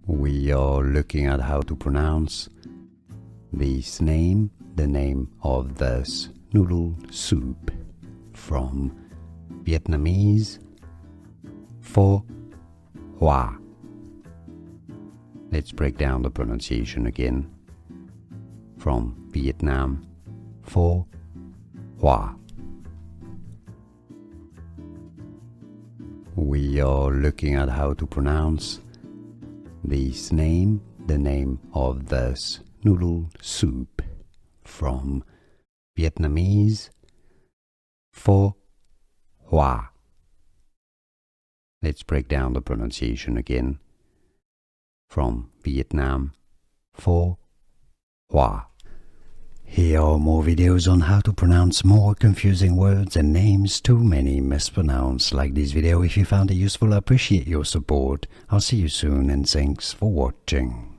We are looking at how to pronounce this name, the name of this noodle soup, from Vietnamese Pho Hoa. Let's break down the pronunciation again. From Vietnam, Pho Hoa. We are looking at how to pronounce this name, the name of this noodle soup, from Vietnamese Pho Hoa. Let's break down the pronunciation again. From Vietnam, Pho Hoa. Here are more videos on how to pronounce more confusing words and names too many mispronounced. Like this video if you found it useful. I appreciate your support. I'll see you soon and thanks for watching.